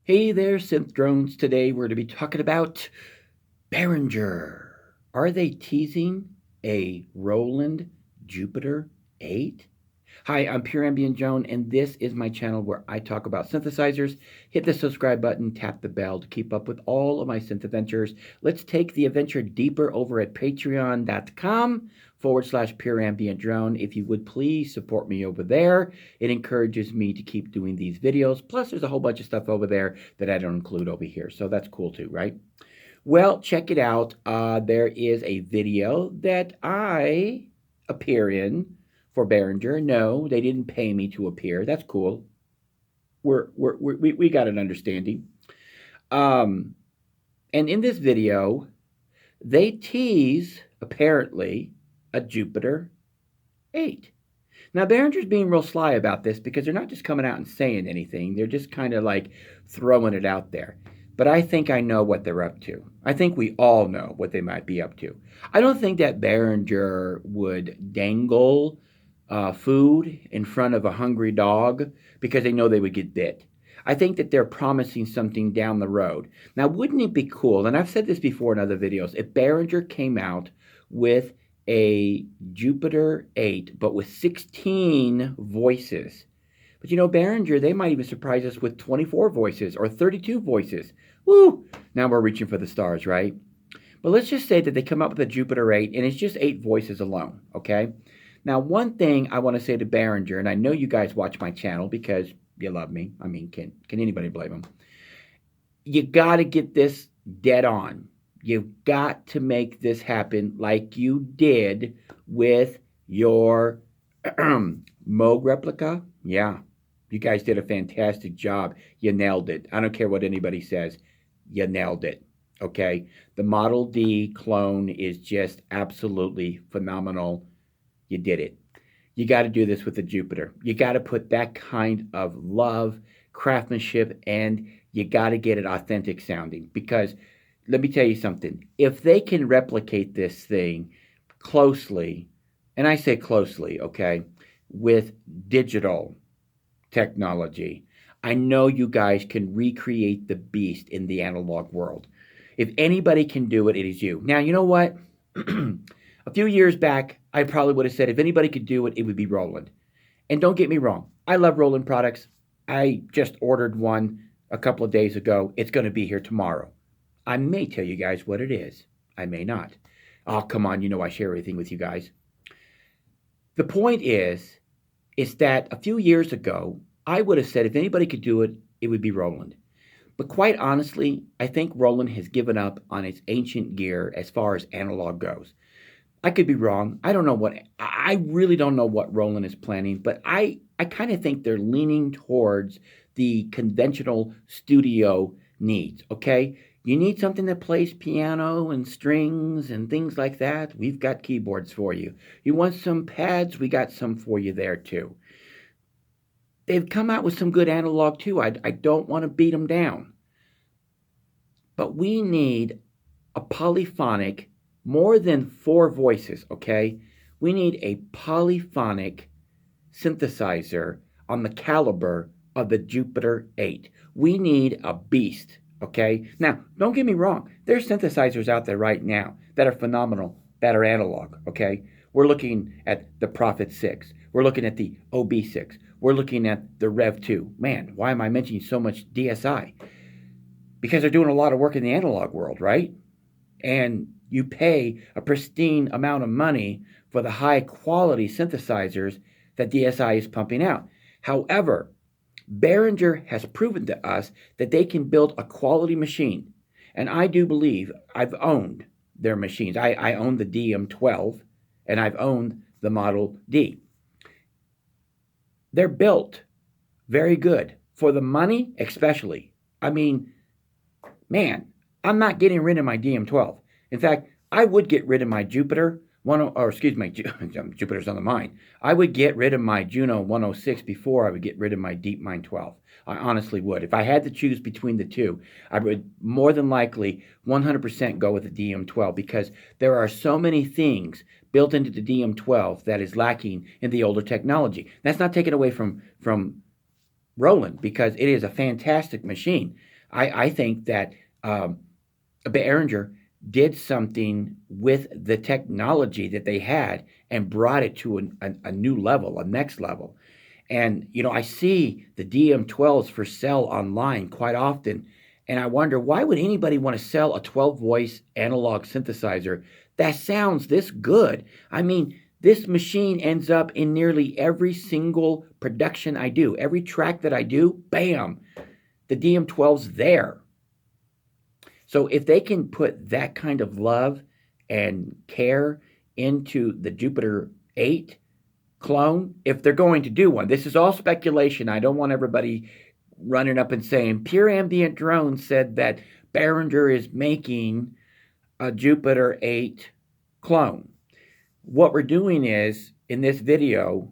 Hey there, synth drones. Today we're going to be talking about Behringer. Are they teasing a Roland Jupiter 8? Hi, I'm Pure Ambient Joan, and this is my channel where I talk about synthesizers. Hit the subscribe button, tap the bell to keep up with all of my synth adventures. Let's take the adventure deeper over at patreon.com/Pure Ambient Drone. If you would please support me over there. It encourages me to keep doing these videos. Plus, there's a whole bunch of stuff over there that I don't include over here, so that's cool too, right? Well, check it out. There is a video that I appear in for Behringer. No, they didn't pay me to appear. That's cool. We got an understanding. And in this video, they tease, apparently, a Jupiter 8. Now, Behringer's being real sly about this because they're not just coming out and saying anything. They're just kind of like throwing it out there. But I think I know what they're up to. I think we all know what they might be up to. I don't think that Behringer would dangle food in front of a hungry dog because they know they would get bit. I think that they're promising something down the road. Now, wouldn't it be cool, and I've said this before in other videos, if Behringer came out with a Jupiter 8, but with 16 voices. But you know, Behringer, they might even surprise us with 24 voices or 32 voices. Woo! Now we're reaching for the stars, right? But let's just say that they come up with a Jupiter 8, and it's just 8 voices alone, okay? Now, one thing I want to say to Behringer, and I know you guys watch my channel because you love me. I mean, can anybody blame them? You got to get this dead on. You've got to make this happen like you did with your Moog replica. Yeah, you guys did a fantastic job. You nailed it. I don't care what anybody says. You nailed it. Okay? The Model D clone is just absolutely phenomenal. You did it. You got to do this with the Jupiter. You got to put that kind of love, craftsmanship, and you got to get it authentic sounding because let me tell you something. If they can replicate this thing closely, and I say closely, okay, with digital technology, I know you guys can recreate the beast in the analog world. If anybody can do it, it is you. Now, you know what? A few years back, I probably would have said if anybody could do it, it would be Roland. And don't get me wrong, I love Roland products. I just ordered one a couple of days ago. It's going to be here tomorrow. I may tell you guys what it is. I may not. Oh, come on, you know I share everything with you guys. The point is that a few years ago, I would have said if anybody could do it, it would be Roland. But quite honestly, I think Roland has given up on its ancient gear as far as analog goes. I could be wrong. I don't know what, I really don't know what Roland is planning, but I kind of think they're leaning towards the conventional studio needs, okay? You need something that plays piano and strings and things like that? We've got keyboards for you. You want some pads? We got some for you there too. They've come out with some good analog too. I don't want to beat them down. But we need a polyphonic, more than 4 voices, okay? We need a polyphonic synthesizer on the caliber of the Jupiter 8. We need a beast. Okay? Now, don't get me wrong. There's synthesizers out there right now that are phenomenal, that are analog, okay? We're looking at the Prophet 6. We're looking at the OB6. We're looking at the Rev 2. Man, why am I mentioning so much DSI? Because they're doing a lot of work in the analog world, right? And you pay a pristine amount of money for the high-quality synthesizers that DSI is pumping out. However, Behringer has proven to us that they can build a quality machine. And I do believe I've owned their machines. I own the DM12 and I've owned the Model D. They're built very good for the money, especially. I mean, man, I'm not getting rid of my DM12. In fact, I would get rid of my Jupiter's on the mind. I would get rid of my Juno 106 before I would get rid of my DeepMind 12. I honestly would. If I had to choose between the two, I would more than likely 100% go with the DM12 because there are so many things built into the DM12 that is lacking in the older technology. That's not taken away from Roland because it is a fantastic machine. I think that Behringer did something with the technology that they had and brought it to a new level, a next level. And, I see the DM12s for sale online quite often. And I wonder, why would anybody want to sell a 12 voice analog synthesizer that sounds this good? I mean, this machine ends up in nearly every single production I do. Every track that I do, bam, the DM12's there. So if they can put that kind of love and care into the Jupiter 8 clone, if they're going to do one, this is all speculation. I don't want everybody running up and saying, Pure Ambient Drone said that Behringer is making a Jupiter 8 clone. What we're doing is, in this video,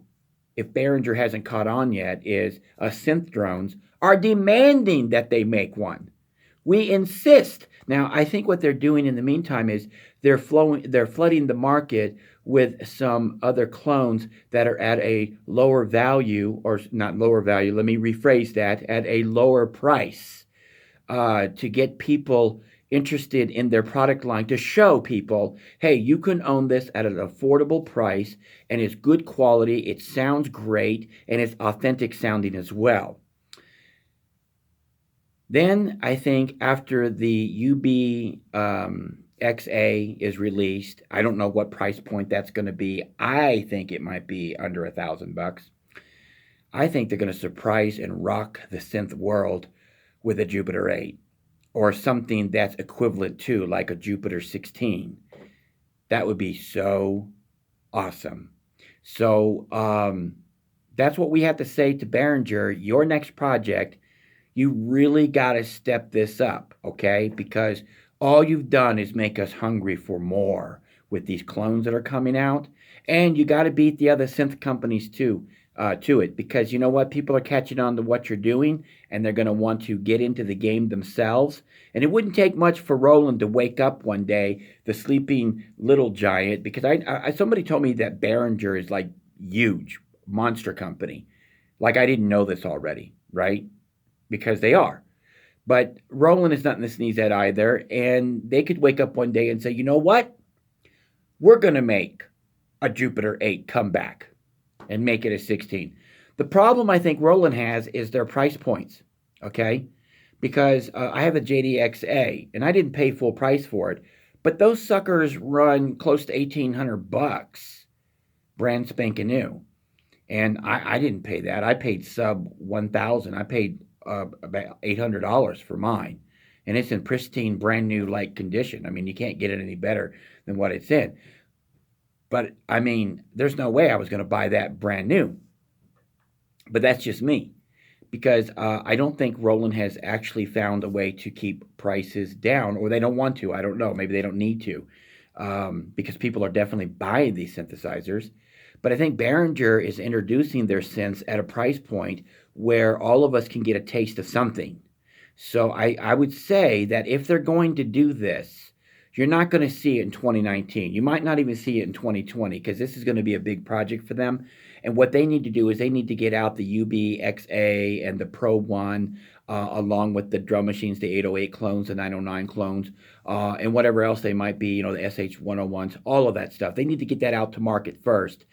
if Behringer hasn't caught on yet, is synth drones are demanding that they make one. We insist. Now, I think what they're doing in the meantime is they're flooding the market with some other clones that are at a lower value, or not lower value, let me rephrase that, at a lower price, to get people interested in their product line, to show people, hey, you can own this at an affordable price, and it's good quality, it sounds great, and it's authentic sounding as well. Then I think after the UB-XA is released, I don't know what price point that's going to be. I think it might be under $1,000. I think they're going to surprise and rock the synth world with a Jupiter 8 or something that's equivalent to like a Jupiter 16. That would be so awesome. So that's what we have to say to Behringer. Your next project, you really got to step this up, okay? Because all you've done is make us hungry for more with these clones that are coming out. And you got to beat the other synth companies too, to it. Because you know what? People are catching on to what you're doing, and they're going to want to get into the game themselves. And it wouldn't take much for Roland to wake up one day, the sleeping little giant, because somebody told me that Behringer is like huge, monster company. Like I didn't know this already, right? Because they are. But Roland is nothing to sneeze at either. And they could wake up one day and say, you know what? We're going to make a Jupiter 8 come back and make it a 16. The problem I think Roland has is their price points, okay? Because I have a JDXA, and I didn't pay full price for it. But those suckers run close to $1,800, brand spanking new. And I didn't pay that. I paid sub $1,000. I paid about $800 for mine, and it's in pristine, brand new like condition. I mean, you can't get it any better than what it's in. But I mean, there's no way I was going to buy that brand new. But that's just me, because I don't think Roland has actually found a way to keep prices down, or they don't want to. I don't know. Maybe they don't need to, because people are definitely buying these synthesizers. But I think Behringer is introducing their synths at a price point where all of us can get a taste of something. So I would say that if they're going to do this, you're not going to see it in 2019. You might not even see it in 2020, because this is going to be a big project for them. And what they need to do is they need to get out the UB-XA and the Pro 1, along with the drum machines, the 808 clones, the 909 clones, and whatever else they might be, the SH101s, all of that stuff. They need to get that out to market first.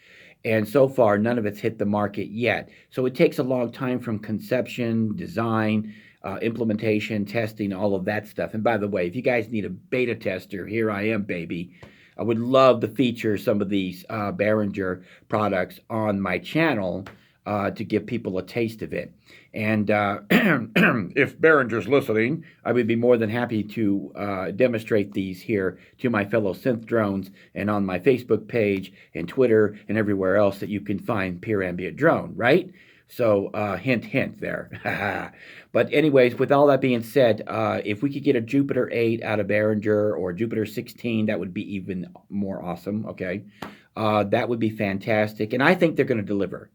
And so far, none of it's hit the market yet. So it takes a long time from conception, design, implementation, testing, all of that stuff. And by the way, if you guys need a beta tester, here I am, baby. I would love to feature some of these Behringer products on my channel to give people a taste of it. And if Behringer's listening, I would be more than happy to demonstrate these here to my fellow synth drones and on my Facebook page and Twitter and everywhere else that you can find Pure Ambient Drone, right? So hint, hint there. But anyways, with all that being said, if we could get a Jupiter 8 out of Behringer or Jupiter 16, that would be even more awesome, okay? That would be fantastic. And I think they're going to deliver.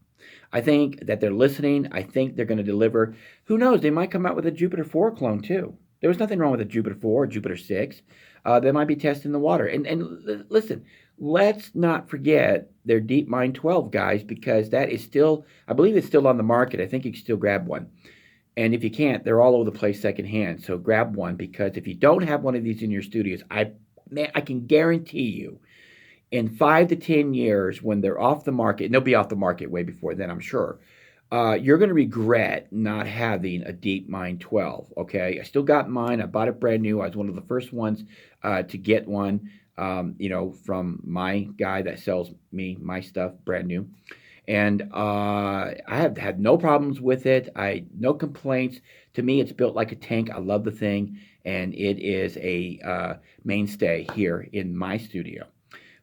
I think that they're listening. I think they're going to deliver. Who knows? They might come out with a Jupiter 4 clone too. There was nothing wrong with a Jupiter 4 or Jupiter 6. They might be testing the water. And listen, let's not forget their DeepMind 12, guys, because that is still, I believe it's still on the market. I think you can still grab one. And if you can't, they're all over the place secondhand. So grab one, because if you don't have one of these in your studios, I can guarantee you, in 5 to 10 years, when they're off the market, and they'll be off the market way before then, I'm sure, you're going to regret not having a DeepMind 12, okay? I still got mine. I bought it brand new. I was one of the first ones to get one, from my guy that sells me my stuff brand new. And I have had no problems with it. No complaints. To me, it's built like a tank. I love the thing, and it is a mainstay here in my studio.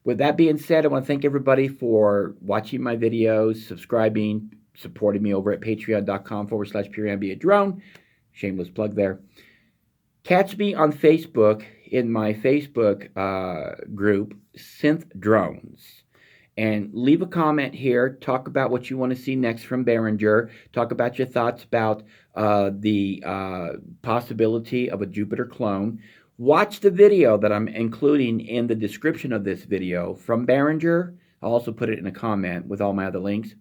With that being said, I want to thank everybody for watching my videos, subscribing, supporting me over at patreon.com/pureambient Shameless plug there. Catch me on Facebook in my Facebook group, Synth Drones. And leave a comment here. Talk about what you want to see next from Behringer. Talk about your thoughts about the possibility of a Jupiter clone. Watch the video that I'm including in the description of this video from Behringer. I'll also put it in a comment with all my other links.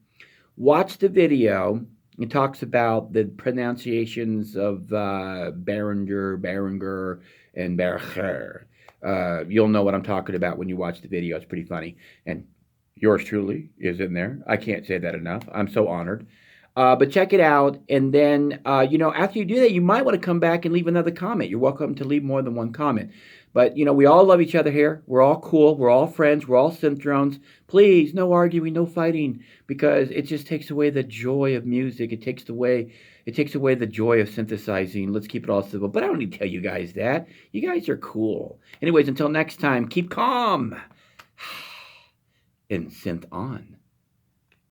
Watch the video. It talks about the pronunciations of Behringer, and Behringer. You'll know what I'm talking about when you watch the video. It's pretty funny. And yours truly is in there. I can't say that enough. I'm so honored. But check it out. And then, after you do that, you might want to come back and leave another comment. You're welcome to leave more than one comment. But, we all love each other here. We're all cool. We're all friends. We're all synth drones. Please, no arguing, no fighting, because it just takes away the joy of music. It takes away the joy of synthesizing. Let's keep it all civil. But I don't need to tell you guys that. You guys are cool. Anyways, until next time, keep calm and synth on.